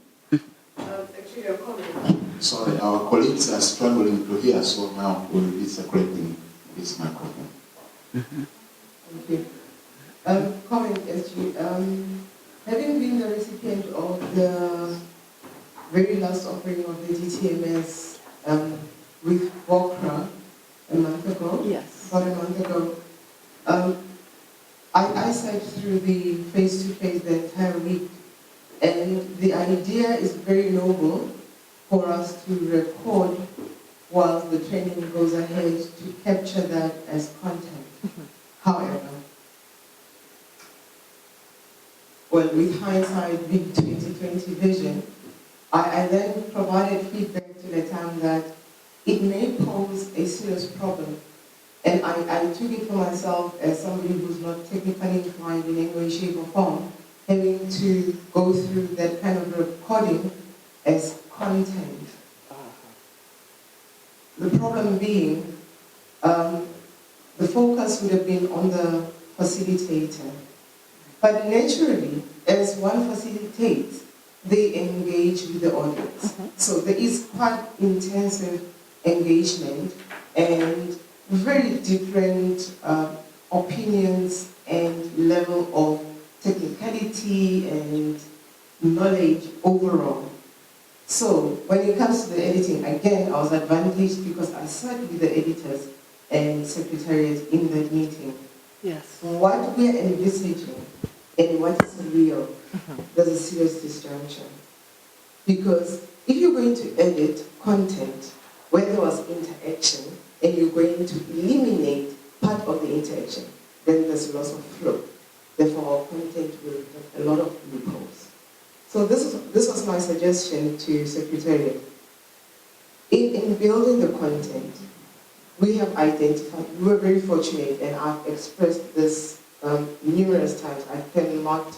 Actually, a comment. Sorry, our colleagues are struggling to hear, so now we'll be separating this microphone. Thank you. Comment, SG. Having been the recipient of the very last offering of the DTMS with Bokra a month ago, about a month ago, I sat through the face-to-face the entire week, and the idea is very noble for us to record while the training goes ahead to capture that as content. However, well, with hindsight, big 2020 vision, I then provided feedback to the town that it may pose a serious problem. And I took it for myself as somebody who's not technically inclined in any way, shape, or form, having to go through that kind of recording as content. The problem being, the focus would have been on the facilitator. But naturally, as one facilitates, they engage with the audience. So there is quite intensive engagement and very different opinions and level of technicality and knowledge overall. So when it comes to the editing, again, I was advantaged because I sat with the editors and secretariat in that meeting. Yes. What we are envisaging and what is real, there's a serious disjunction. Because if you're going to edit content where there was interaction and you're going to eliminate part of the interaction, then there's loss of flow. Therefore, our content will have a lot of loopholes. So this was my suggestion to Secretariat. In building the content, we have identified, we were very fortunate, and I've expressed this numerous times. I cannot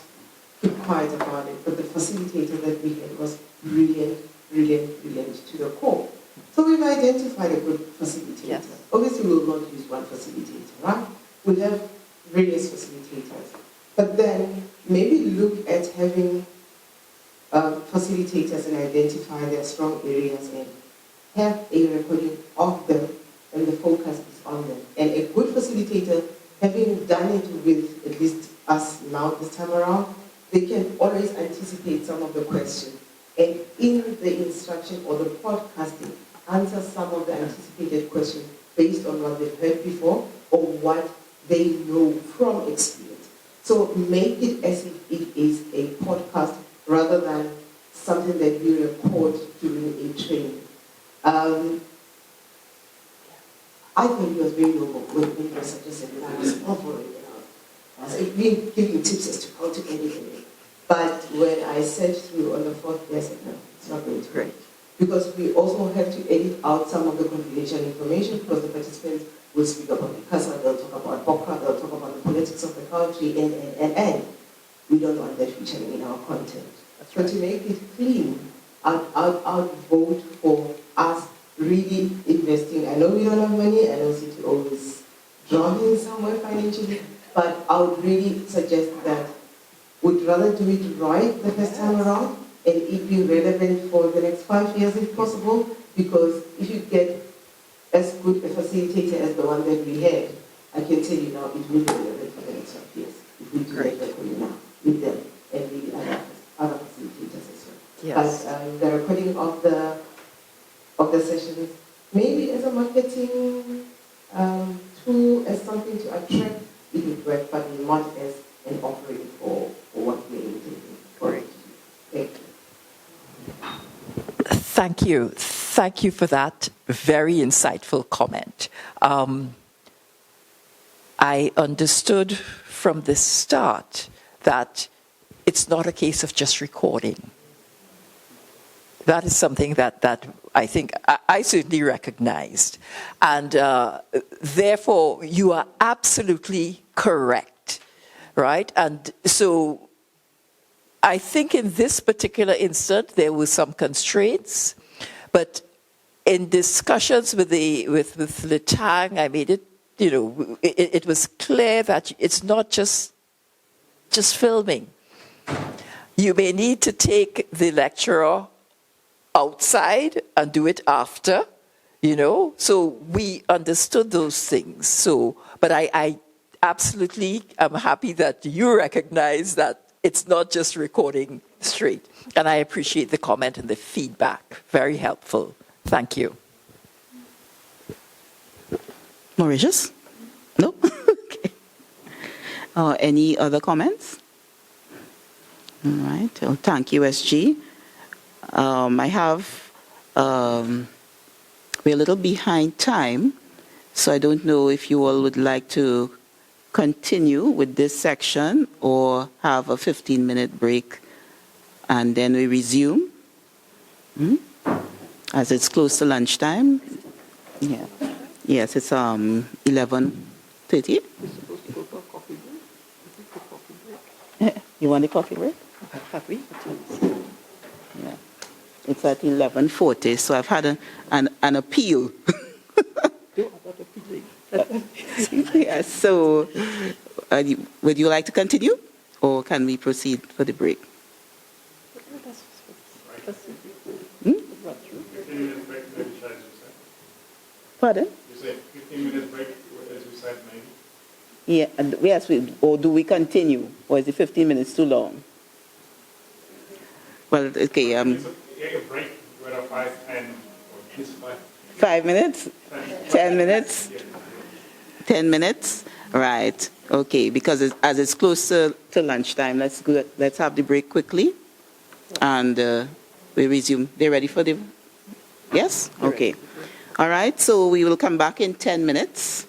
keep quiet about it, but the facilitator that we had was brilliant, brilliant, brilliant to the core. So we've identified a good facilitator. Yes. Obviously, we will not use one facilitator, right? We'll have various facilitators. But then maybe look at having facilitators and identify their strong areas and have a recording of them, and the focus is on them. And a good facilitator, having done it with at least us now this time around, they can always anticipate some of the questions. And in the instruction or the podcasting, answer some of the anticipated questions based on what they've heard before or what they know from experience. So make it as if it is a podcast rather than something that we record during a training. I think it was very noble when it was suggested that I was offering it. give you tips as to how to edit it. But when I said through on the fourth day, I said, no, it's not going to be. Because we also have to edit out some of the confidential information because the participants will speak about ICASA, they'll talk about BOCRA, they'll talk about the politics of the country, and we don't want that featuring in our content. So to make it clean, I'd vote for us really investing. I know we don't have money, I know CTO is drowning somewhere financially, but I would really suggest that we'd rather do it right the first time around and it be relevant for the next 5 years if possible, because if you get as good a facilitator as the one that we had, I can tell you now it will be relevant for the next 5 years if we do that recording now with them and maybe other facilitators as well. Yes. But the recording of the sessions, maybe as a marketing tool, as something to attract, it would work, but not as an offering for what we're intending for it. Thank you. Thank you. Thank you for that very insightful comment. I understood from the start that it's not a case of just recording. That is something that I think I certainly recognized. And therefore, you are absolutely correct, right? And so I think in this particular instance, there were some constraints, but in discussions with Letang, I made it, it was clear that it's not just filming. You may need to take the lecturer outside and do it after, so we understood those things. So, but I absolutely am happy that you recognize that it's not just recording straight. And I appreciate the comment and the feedback. Very helpful. Thank you. Mauritius? No? Okay. Any other comments? All right. Well, thank you, SG. I have, we're a little behind time, so I don't know if you all would like to continue with this section or have a 15-minute break and then we resume. As it's close to lunchtime. Yeah. Yes, it's 11:30. You want a coffee break? Yeah. It's at 11:40, so I've had an appeal. Yes, so would you like to continue or can we proceed for the break? Pardon? You say 15-minute break, as you said, maybe? Yeah, and yes, or do we continue? Or is it 15 minutes too long? Well, okay. A break, whether 5, 10, or just 5. 5 minutes? 10 minutes? 10 minutes? Right. Okay, because as it's close to lunchtime, let's have the break quickly. And we resume. They ready for the... Yes? Okay. All right, so we will come back in 10 minutes.